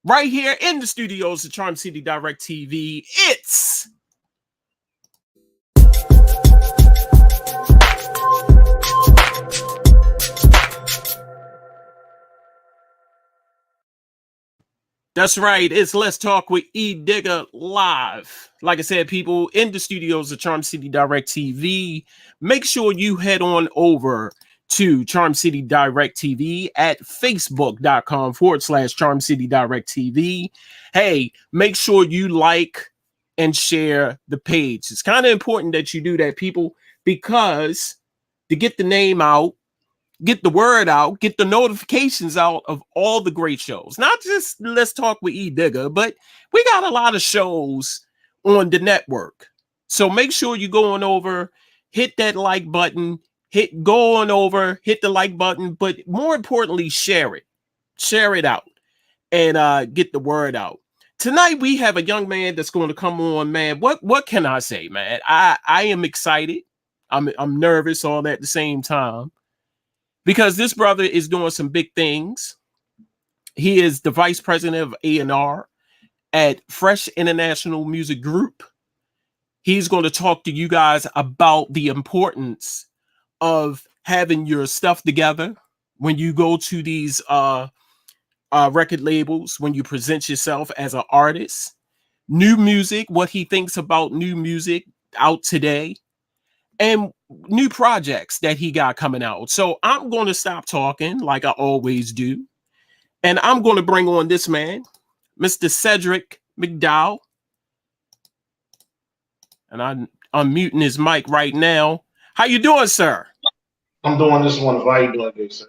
right here in the studios of Charm City Direct TV. It's That's right. It's Let's Talk with Edigga live. Like I said, people, in the studios of Charm City Direct TV, make sure you head on over to Charm City Direct TV at facebook.com/Charm City Direct TV. Hey, make sure you like and share the page. It's kind of important that you do that, people, because to get the name out, get the word out, get the notifications out of all the great shows. Not just Let's Talk with Edigga, but we got a lot of shows on the network. So make sure you go on over, hit that like button, go on over, hit the like button, but more importantly, share it out, and get the word out. Tonight we have a young man that's going to come on, man. What can I say, man? I am excited. I'm nervous all at the same time, because this brother is doing some big things. He is the vice president of A&R at Fresh International Music Group. He's going to talk to you guys about the importance of having your stuff together when you go to these record labels, when you present yourself as an artist. New music, what he thinks about new music out today, and new projects that he got coming out. So I'm going to stop talking like I always do, and I'm going to bring on this man, Mr. Cedrick McDowell. And I'm muting his mic right now. How you doing, sir? I'm doing this one. How you doing today, sir?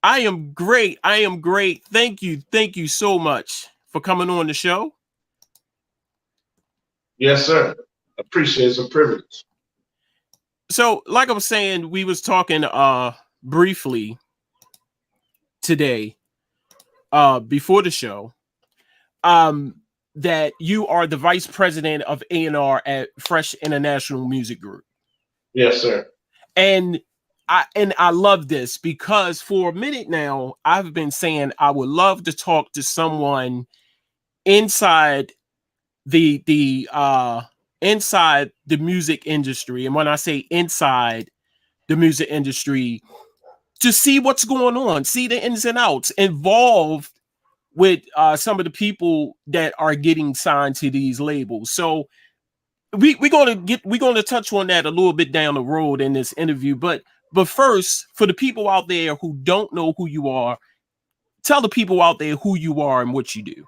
I am great. I am great. Thank you. Thank you so much for coming on the show. Yes, sir. Appreciate it. It's a privilege. So, like I was saying, we was talking briefly today before the show that you are the vice president of A&R at Fresh International Music Group. Yes, sir. And I love this, because for a minute now I've been saying I would love to talk to someone inside the music industry. And when I say inside the music industry, to see what's going on, see the ins and outs, involved with some of the people that are getting signed to these labels. So we're going to touch on that a little bit down the road in this interview. But first, for the people out there who don't know who you are, tell the people out there who you are and what you do.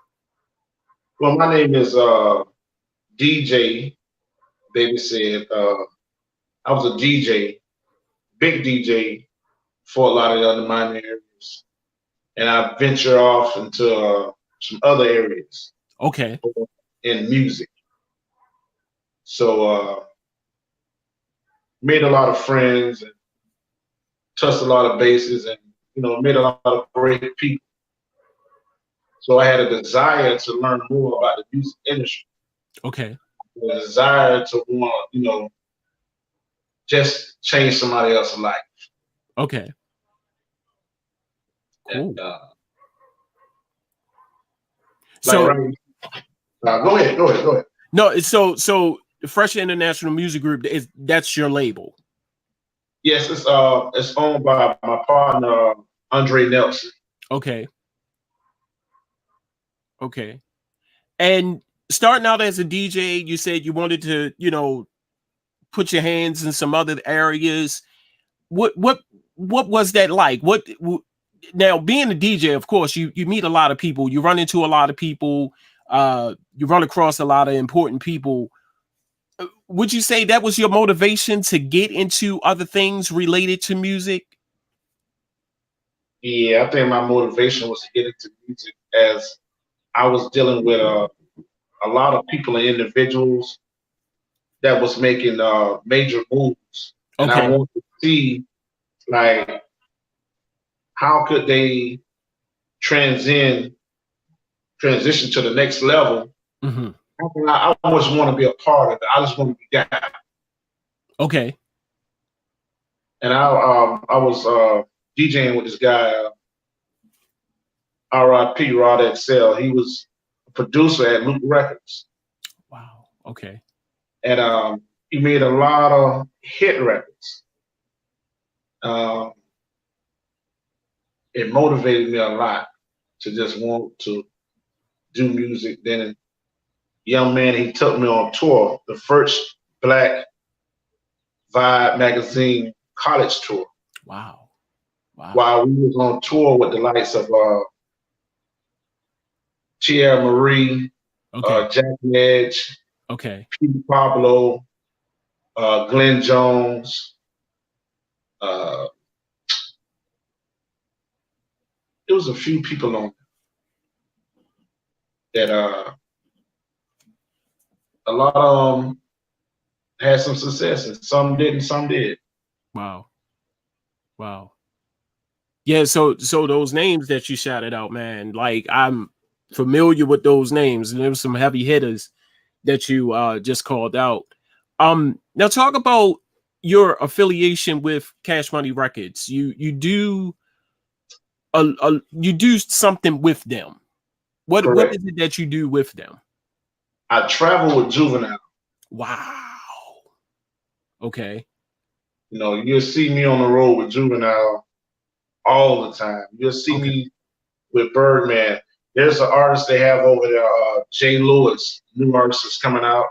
Well, my name is DJ. Baby said I was a DJ, big DJ for a lot of the other minor areas, and I venture off into some other areas. Okay. In music. So made a lot of friends and touched a lot of bases, and made a lot of great people. So I had a desire to learn more about the music industry. Okay. A desire to want, just change somebody else's life. Okay. Cool. And, so go ahead. No, so Fresh International Music Group, that's your label? Yes, it's owned by my partner Andre Nelson. Okay. And starting out as a DJ, you said you wanted to, put your hands in some other areas. What was that like? Now, being a DJ, of course, you meet a lot of people, you run into a lot of people, you run across a lot of important people. Would you say that was your motivation to get into other things related to music? Yeah, I think my motivation was to get into music, as I was dealing with a lot of people and individuals that was making major moves. And I wanted to see, like, how could they transition to the next level. Mm-hmm. I always want to be a part of it. I just want to be that. Okay. And I was DJing with this guy, R.I.P. Rod XL. He was producer at Loop Records. Wow. Okay. And he made a lot of hit records. It motivated me a lot to just want to do music. Then, young man, he took me on tour, the first Black Vibe magazine college tour. Wow. Wow. While we was on tour with the likes of Tierra Marie, Jackie Edge, Pete Pablo, Glenn Jones. There was a few people on that a lot of them had some success, and some didn't, some did. Wow. Wow. Yeah, so those names that you shouted out, man, like I'm familiar with those names, and there was some heavy hitters that you just called out. Now talk about your affiliation with Cash Money Records. You do you do something with them. What is it that you do with them? I travel with Juvenile. Wow. Okay. You know, you'll see me on the road with Juvenile all the time. You'll see me with Birdman. There's an artist they have over there, Jay Lewis, new artist is coming out.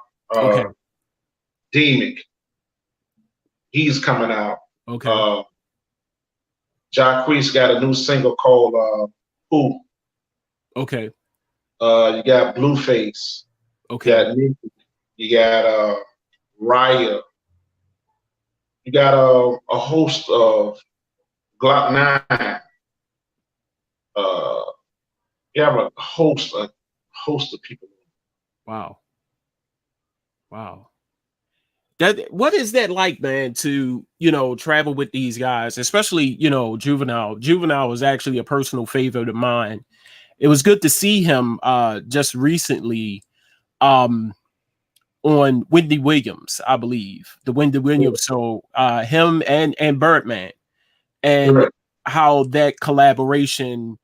Demic, he's coming out. Jacquees got a new single called Who. Okay. You got Blueface. Okay. You got Nicky. You got Raya. You got a host of Glock 9. You have a host of people. Wow. Wow. What is that like, man, to, you know, travel with these guys, especially, you know, Juvenile. Juvenile was actually a personal favorite of mine. It was good to see him just recently on Wendy Williams, I believe, the Wendy Williams. So him and Birdman, and how that collaboration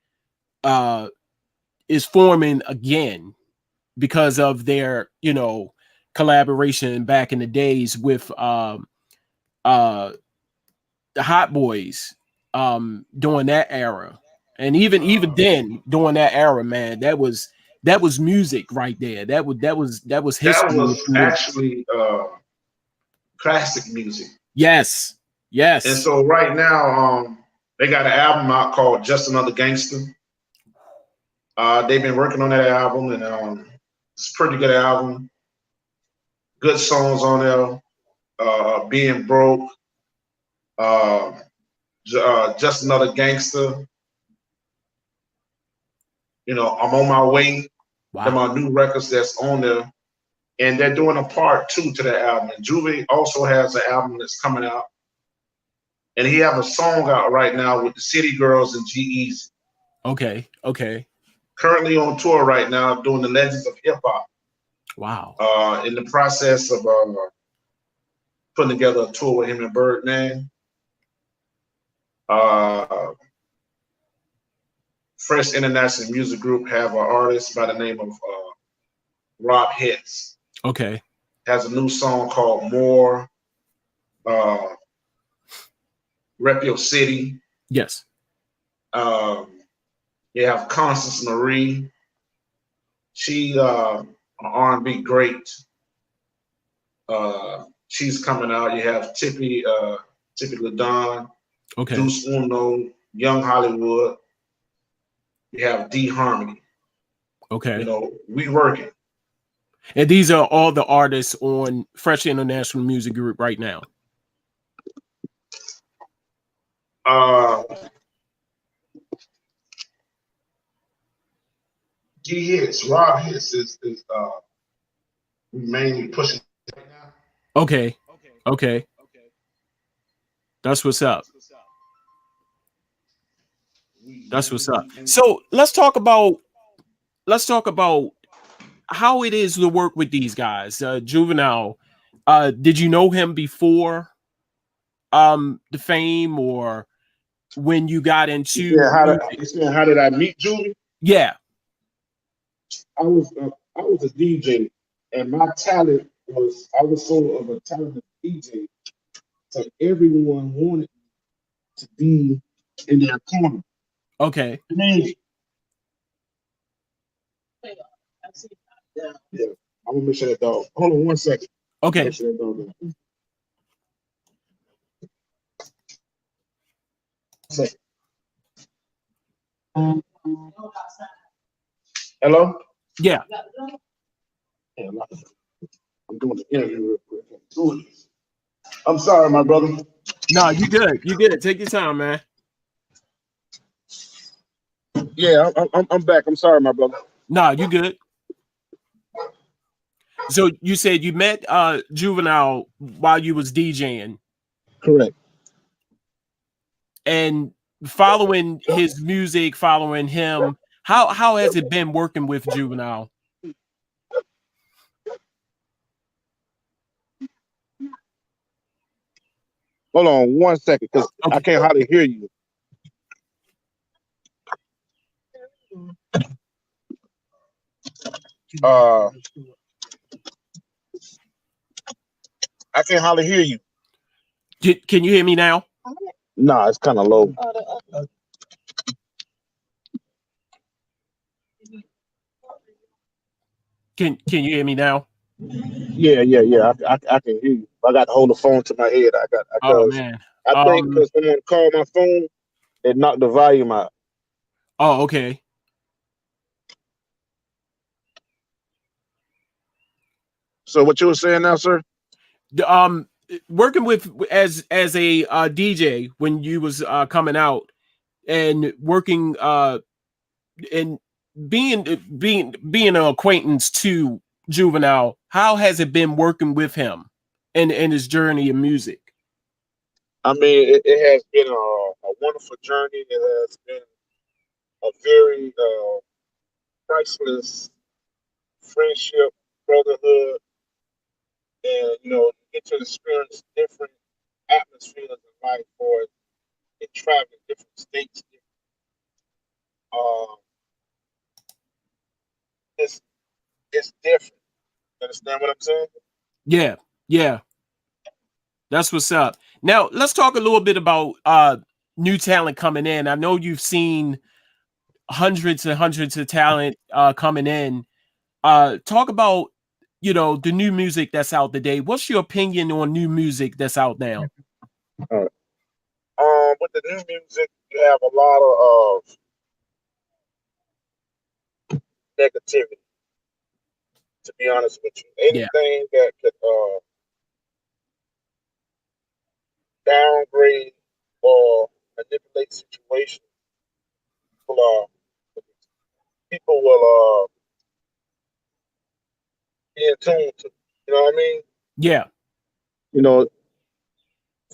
is forming again because of their, you know, collaboration back in the days with the Hot Boys during that era. And even then during that era, man, that was music right there. That was history. That was actually classic music. Yes. Yes. And so right now, they got an album out called Just Another Gangster. They've been working on that album, and it's a pretty good album. Good songs on there. Being Broke. Just Another Gangster. You know, I'm on my way. Wow. To my new records that's on there. And they're doing a part 2 to that album. And Juvie also has an album that's coming out. And he have a song out right now with the City Girls and G-Eazy. Okay. Currently on tour right now doing the Legends of Hip Hop. Wow. In the process of putting together a tour with him and Birdman. Fresh International Music Group have an artist by the name of Rob Hitz. Okay. Has a new song called More. Rep Your City. Yes. You have Constance Marie. She an R&B great. She's coming out. You have Tippy LaDon. Okay. Deuce Uno, Young Hollywood. You have D Harmony. Okay. You know, we working. And these are all the artists on Fresh International Music Group right now. Rob Hitz is mainly pushing right now. Okay. That's what's up. So let's talk about how it is to work with these guys. Juvenile, did you know him before the fame, or when you got into how did I meet Juvie? Yeah. I was a DJ, and my talent was I was so of a talented DJ, so everyone wanted to be in their corner. Okay. I mean, yeah, I'm gonna make sure that dog. Hold on 1 second. Okay. Make sure that dog. Second. Hello. Yeah. Yeah, I'm doing the interview real quick. I'm doing this. I'm sorry, my brother. No, you good. You good. Take your time, man. Yeah, I'm back. I'm sorry, my brother. No, you good. So you said you met Juvenile while you was DJing, Correct. and following his music, following him. How has it been working with Juvenile? Hold on 1 second, because I Okay. can't hardly hear you. Uh, I can't hardly hear you. Can you hear me now? Nah, it's kind of low. Can you hear me now? Yeah. I can hear you. I got to hold the phone to my head. Oh man. I think because someone called my phone, it knocked the volume out. Oh, okay. So what you were saying now, sir? Working with as a DJ when you was coming out and working and being an acquaintance to Juvenile, how has it been working with him and his journey in music? I mean, it has been a wonderful journey. It has been a very priceless friendship, brotherhood, and you get to experience different atmospheres in life, or in traveling different states. Um, it's it's different. You understand what I'm saying? Yeah, yeah, that's what's up. Now let's talk a little bit about new talent coming in. I know you've seen hundreds and hundreds of talent coming in. Talk about the new music that's out today. What's your opinion on new music that's out now? All right. With the new music, you have a lot of negativity. To be honest with you, Yeah, anything that could downgrade or manipulate situations, will, people will be in tune to. You know what I mean? yeah, You know,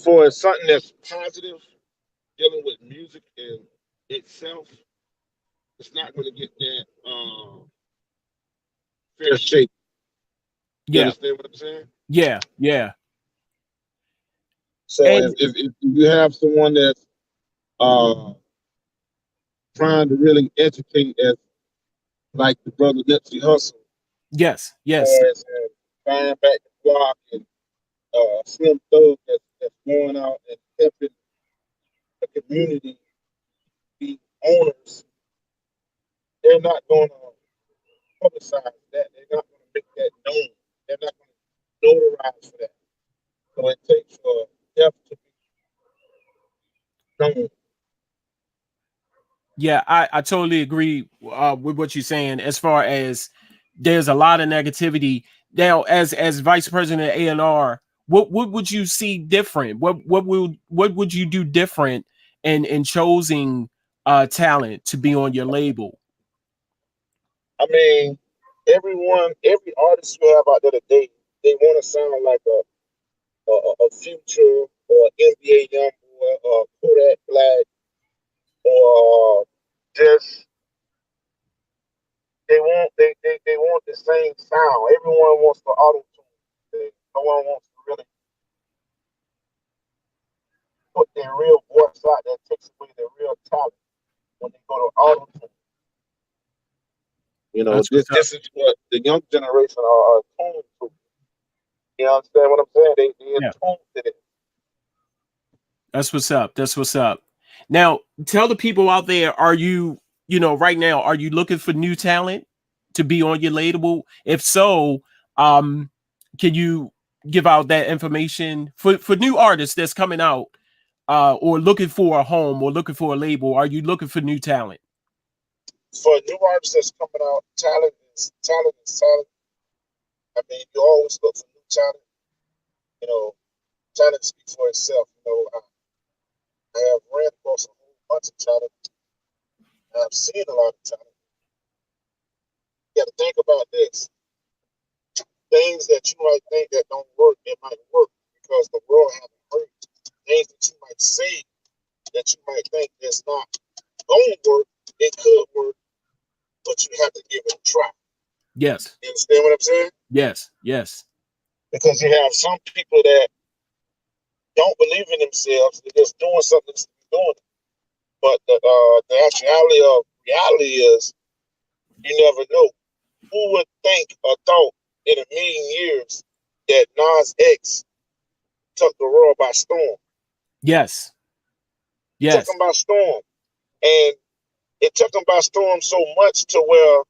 for something that's positive, dealing with music in itself, it's not going to get that fair shake. You yeah, understand what I'm saying? yeah, yeah. So And if you have someone that's uh, trying to really educate, as like the brother Nipsey Hussle, yes, yes, or as buying back the block, and Slim Thug that's going out and helping the community be owners, they're not going to publicize that. They're not going to make that known. They're not going to notarize for that. So it takes for death to be known. yeah. I totally agree with what you're saying. As far as there's a lot of negativity now, as vice president of A&R, what would you see different? What would you do different in choosing talent to be on your label? I mean, every artist you have out there today, they want to sound like a Future or NBA Youngboy or Kodak Black, or just they want the same sound. Everyone wants to auto tune. No one wants to really put their real voice out. That takes away their real talent when they go to auto tune. You know, That's what's up. this is what the young generation are attuned to. You understand what I'm saying? They Yeah. attuned to it. That's what's up. That's what's up. Now, tell the people out there, are you, right now, are you looking for new talent to be on your label? If so, can you give out that information for new artists that's coming out or looking for a home or looking for a label? Are you looking for new talent? For new artists that's coming out, talent is talent. I mean, you always look for new talent. You know, talent speaks for itself. You know, I have ran across a whole bunch of talent. I've seen a lot of talent. You got to think about this. Things that you might think that don't work, it might work because the world haven't heard. Things that you might say that you might think is not going to work, it could work, but you have to give it a try. Yes. You understand what I'm saying? Yes. Yes. Because you have some people that don't believe in themselves, they're just doing something to be doing it. But the actuality of reality is you never know. Who would think or thought in a million years that Nas X took the world by storm? Yes. Took Yes. him by storm. And it took him by storm so much to where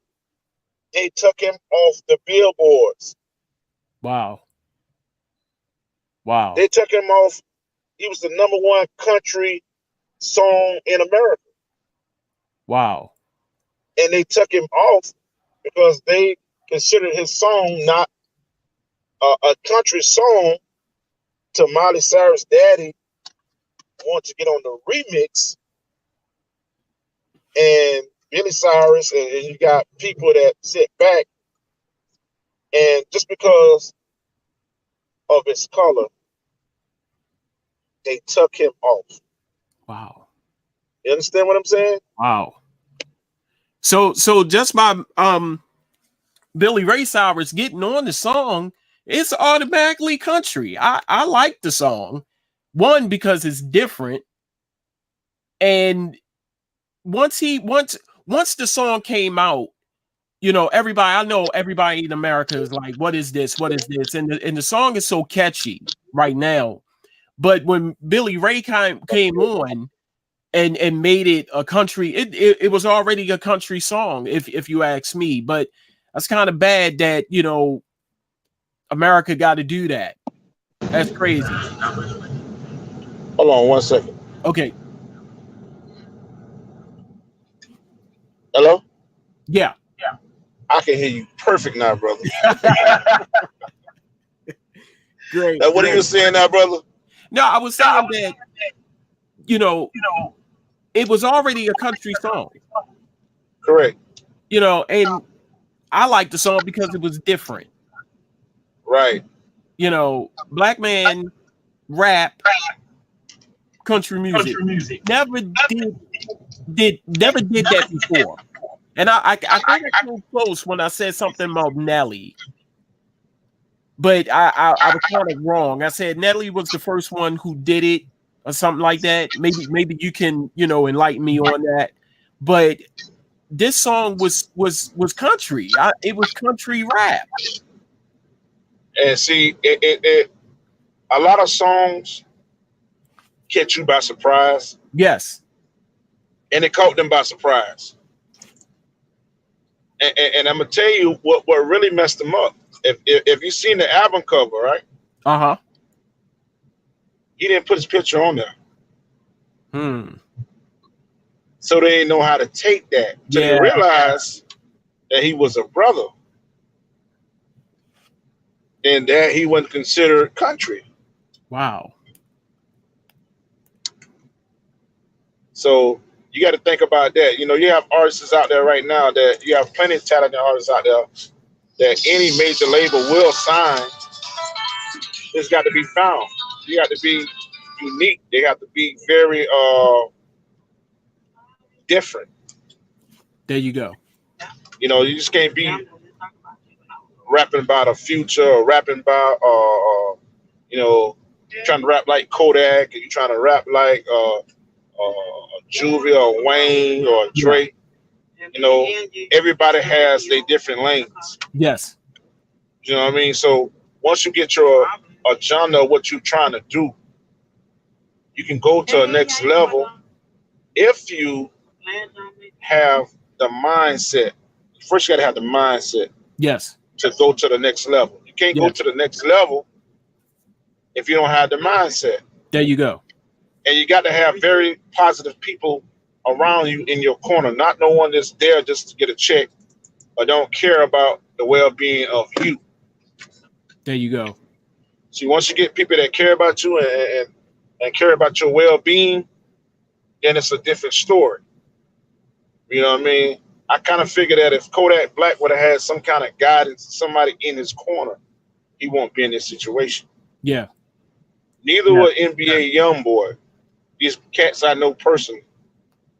they took him off the billboards. Wow. Wow. They took him off. He was the #1 country song in America. Wow. And they took him off because they considered his song not a country song. To Miley Cyrus' daddy wanted to get on the remix, and Billy Cyrus, and you got people that sit back, and just because of his color, they took him off. Wow. You understand what I'm saying? Wow. So just by Billy Ray Cyrus getting on the song, it's automatically country. I like the song. One, because it's different. And once the song came out, I know everybody in America is like, what is this? What is this? And the song is so catchy right now. But when Billy Ray came on and made it a country, it was already a country song, if you ask me. But that's kind of bad that, America got to do that. That's crazy. Hold on 1 second. Okay. Hello? Yeah. I can hear you perfect now, brother. Great. Now, what are you saying now, brother? No, I was saying that, it was already a country song. Correct. And I liked the song because it was different. Right. Black man rap country music. Never did that before. And I think I came close when I said something about Nelly. But I was kind of wrong. I said Nelly was the first one who did it or something like that. Maybe you can, enlighten me on that. But this song was country. It was country rap. And see, a lot of songs catch you by surprise. Yes. And it caught them by surprise. And I'm gonna tell you what really messed them up. If you seen the album cover, right? Uh-huh. He didn't put his picture on there. Hmm. So they didn't know how to take that. So they realized that he was a brother. And that he wasn't considered country. Wow. So you got to think about that. You have artists out there right now that you have plenty of talented artists out there that any major label will sign. It's got to be found. You got to be unique. They have to be very different. There you go. You just can't be rapping about a Future or rapping about trying to rap like Kodak, and you trying to rap like Juvie or Wayne or Drake. You know, everybody has their different lanes. Yes. You know what I mean? So once you get your agenda of what you're trying to do, you can go to a next level if you have the mindset. First, you got to have the mindset Yes. to go to the next level. You can't go Yes. to the next level if you don't have the mindset. There you go. And you got to have very positive people around you in your corner, not no one that's there just to get a check or don't care about the well-being of you. There you go. See, once you get people that care about you and care about your well-being, then it's a different story. You know what I mean? I kind of figured that if Kodak Black would have had some kind of guidance, somebody in his corner, he won't be in this situation. Yeah. Neither would NBA YoungBoy. These cats I know personally,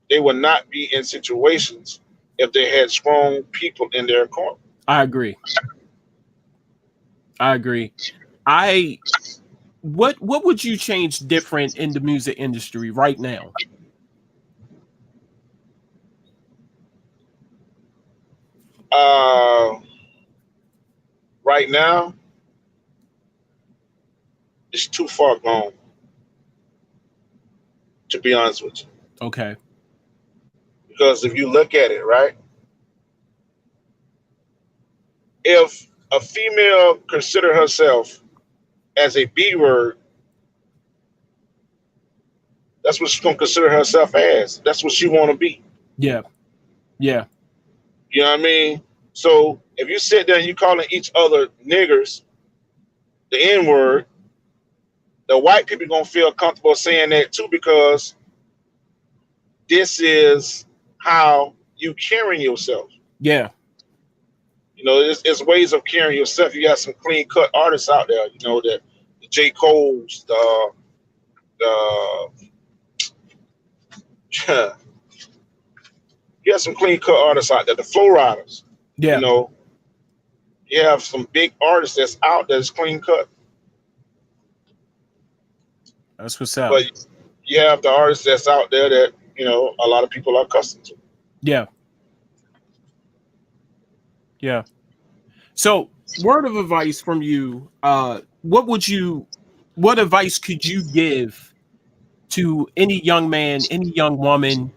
they would not be in situations if they had strong people in their corner. I agree. What would you change different in the music industry right now? Right now, it's too far gone, to be honest with you. Okay. Because if you look at it, right, if a female consider herself as a B word, that's what she's gonna consider herself as. That's what she want to be. Yeah. Yeah. You know what I mean? So if you sit there and you calling each other niggers, the N word, the white people gonna feel comfortable saying that too, because this is how you carrying yourself. Yeah. You know, it's ways of carrying yourself. You got some clean cut artists out there. You know, the J. Cole's, the you have some clean cut artists out there. The Flow Riders. Yeah. You know, you have some big artists that's out there that's clean cut. That's what's up. But you have the artists that's out there that, you know, a lot of people are accustomed to. Yeah. Yeah. So, word of advice from you, what advice could you give to any young man, any young woman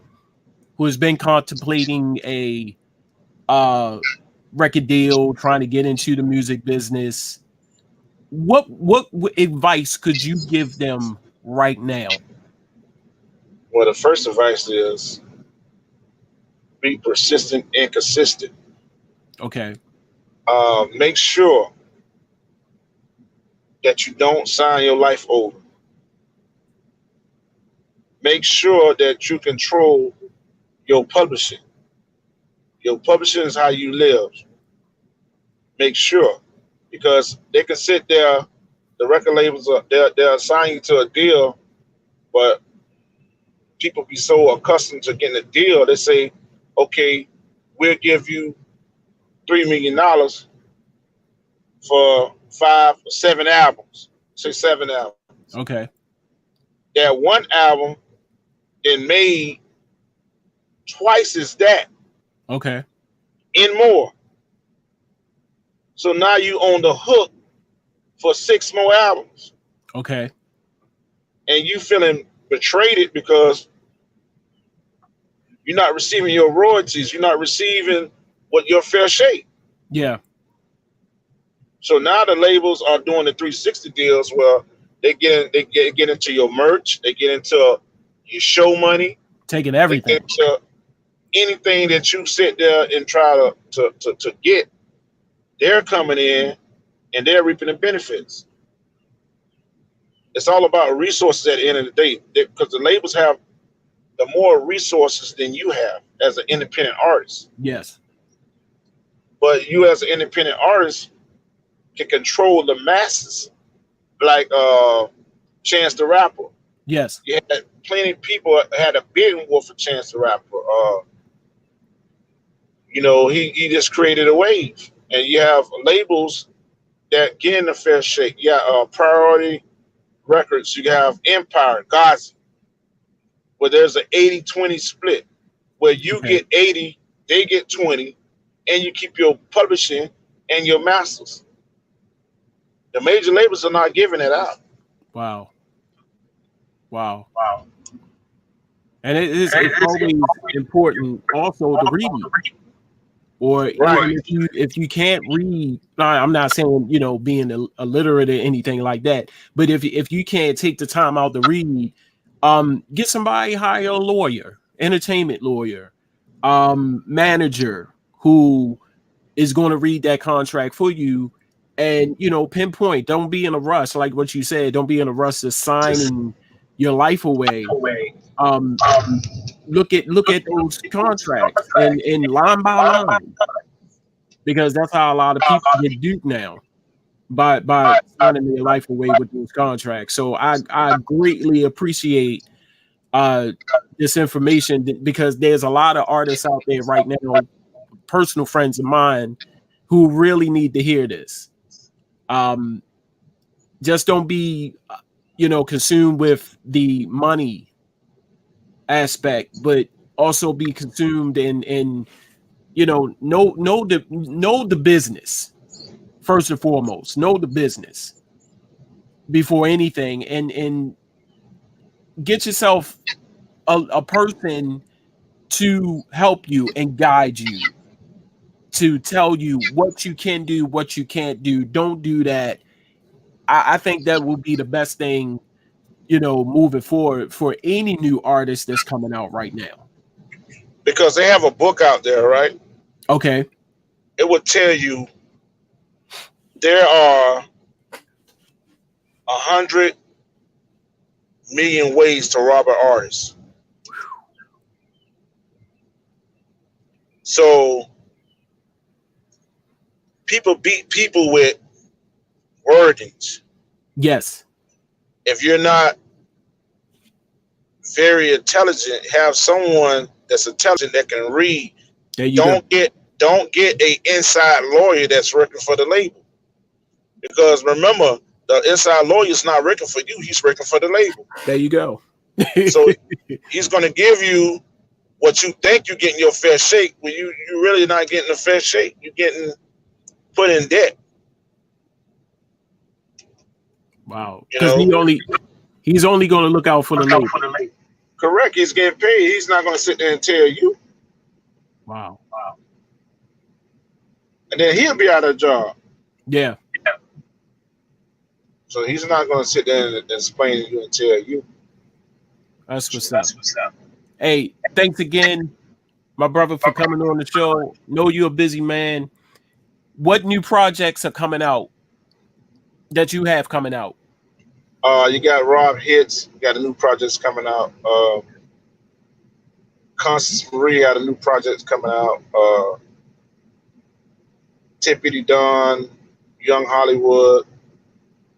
who has been contemplating a record deal, trying to get into the music business? What advice could you give them right now? Well, the first advice is be persistent and consistent. Okay. Make sure that you don't sign your life over. Make sure that you control your publishing. Your publishing is how you live. Make sure, because they can sit there, the record labels are they'll assign you to a deal, but people be so accustomed to getting a deal, they say, okay, we'll give you $3 million for 5 or 7 albums. Say 7 albums. Okay. That one album then made twice as that Okay. and more. So now you on the hook for 6 more albums. Okay. And you feeling betrayed because you're not receiving your royalties. You're not receiving what your fair shake. Yeah. So now the labels are doing the 360 deals where they get into your merch, they get into your show money, Taking everything. they get into anything that you sit there and try to get. They're coming in and they're reaping the benefits. It's all about resources at the end of the day, because the labels have the more resources than you have as an independent artist. Yes. But you as an independent artist can control the masses, like Chance the Rapper. Yes. You had plenty of people had a bidding war for Chance the Rapper. You know, he just created a wave, and you have labels that get in the fair shake. Yeah, Priority Records. You have Empire, Gazi, where there's an 80-20 split, where you Okay. get 80 they get 20, and you keep your publishing and your masters. The major labels are not giving it out. Wow. Wow. Wow. And it's always important also to read. Or Right. even if you can't read, I'm not saying, you know, being illiterate or anything like that, but if you can't take the time out to read, get somebody, hire a lawyer, entertainment lawyer, manager who is going to read that contract for you, and, you know, pinpoint. Don't be in a rush, like what you said. Don't be in a rush to signing your life away. Look at those contracts and line by line, because that's how a lot of people get duped now by signing their life away with those contracts. So I greatly appreciate this information, because there's a lot of artists out there right now, personal friends of mine, who really need to hear this. Just don't be, you know, consumed with the money aspect, but also be consumed in you know the business first and foremost. Know the business before anything, and get yourself a person to help you and guide you, to tell you what you can do, what you can't do. Don't do that. I think that will be the best thing, you know, moving forward for any new artist that's coming out right now. Because they have a book out there, right? Okay. It would tell you there are 100 million ways to rob an artist. So people beat people with wordings. Yes. If you're not very intelligent, have someone that's intelligent that can read. There you go. Don't get a inside lawyer that's working for the label. Because remember, the inside lawyer is not working for you, he's working for the label. There you go. So he's gonna give you what you think you're getting your fair shake, when you really not getting a fair shake. You're getting put in debt. Wow. You Because know? he's only going to look out for the label. Correct. He's getting paid. He's not going to sit there and tell you. Wow. And then he'll be out of a job. Yeah. So he's not going to sit there and explain to you and tell you. That's what's up. Hey, thanks again, my brother, for coming on the show. Know you're a busy man. What new projects are coming out that you have coming out? You got Rob Hits. You got a new project coming out. Constance Marie got a new project coming out. Tippity Don, Young Hollywood.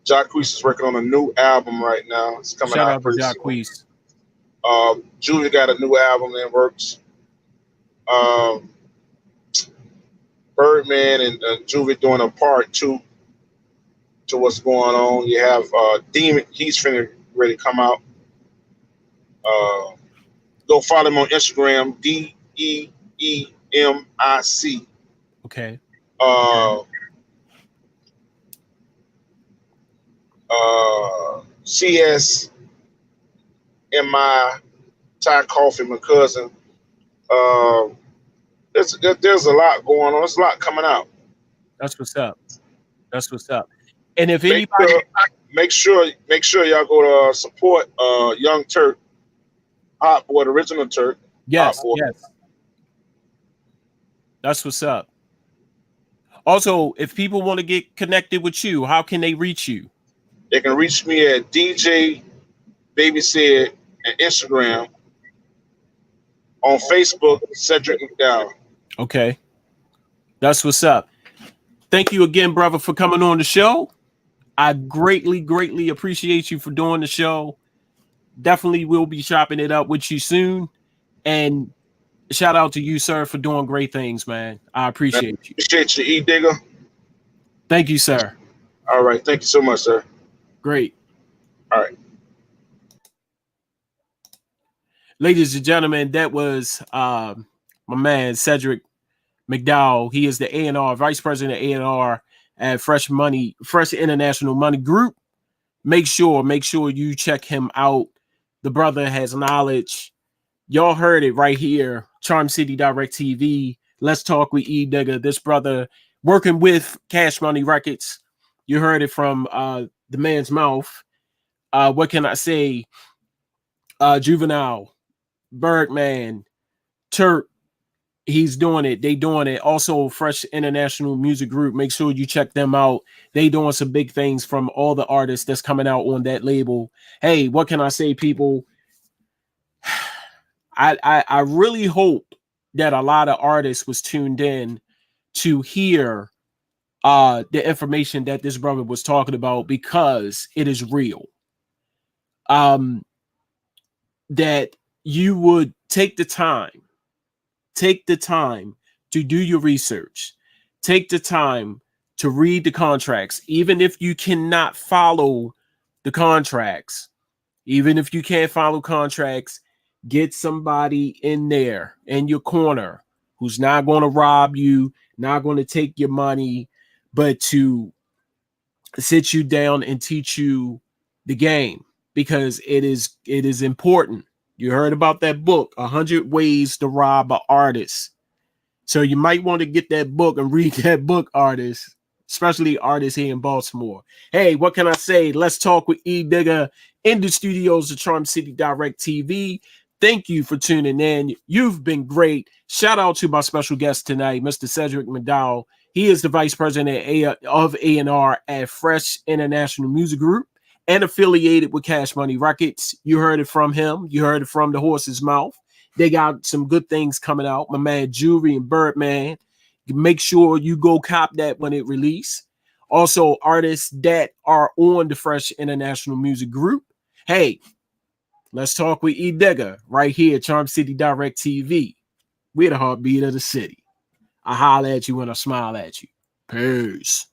Jacquees is working on a new album right now. It's coming Shout out out to pretty Jacquees. soon. Julia got a new album that works. Birdman and Juvie doing a part 2 to what's going on. You have Demon. He's finna ready to come out. Go follow him on Instagram, DEEMIC. Okay. CS and my Thai Coffee, my cousin. There's a lot going on. There's a lot coming out. That's what's up. That's what's up. And if Make anybody, sure y'all go to support Young Turk, Hot Boy, the original Turk. yes, Hot Boy. yes, that's what's up. Also, if people want to get connected with you, how can they reach you? They can reach me at DJ Baby Said and Instagram. On Facebook, Cedrick McDowell. Okay. That's what's up. Thank you again, brother, for coming on the show. I greatly, greatly appreciate you for doing the show. Definitely will be chopping it up with you soon. And shout out to you, sir, for doing great things, man. I appreciate you. Appreciate you, Edigga. Thank you, sir. All right. Thank you so much, sir. Great. All right. Ladies and gentlemen, that was my man Cedrick McDowell. He is the A&R, Vice President of A&R at Fresh International Money Group. Make sure you check him out. The brother has knowledge. Y'all heard it right here. Charm City Direct TV. Let's talk with Edigga. This brother working with Cash Money Records. You heard it from the man's mouth. What can I say? Juvenile, Birdman, Turk. He's doing it. They doing it. Also, Fresh International Music Group. Make sure you check them out. They doing some big things from all the artists that's coming out on that label. Hey, what can I say, people? I really hope that a lot of artists was tuned in to hear the information that this brother was talking about, because it is real. That you would take the time to do your research, take the time to read the contracts, even if you cannot follow the contracts, even if you can't follow contracts, get somebody in there in your corner who's not going to rob you, not going to take your money, but to sit you down and teach you the game, because it is important. You heard about that book, 100 Ways to Rob an Artist. So you might want to get that book and read that book, artists, especially artists here in Baltimore. Hey, what can I say? Let's talk with Edigga in the studios of Charm City Direct TV. Thank you for tuning in. You've been great. Shout out to my special guest tonight, Mr. Cedrick McDowell. He is the Vice President of A&R at Fresh International Music Group and affiliated with Cash Money Records. You heard it from him. You heard it from the horse's mouth. They got some good things coming out. My man Jewelry and Birdman. Make sure you go cop that when it release. Also, artists that are on the Fresh International Music Group. Hey, let's talk with Edigga right here, Charm City Direct TV. We're the heartbeat of the city. I holler at you when I smile at you. Peace.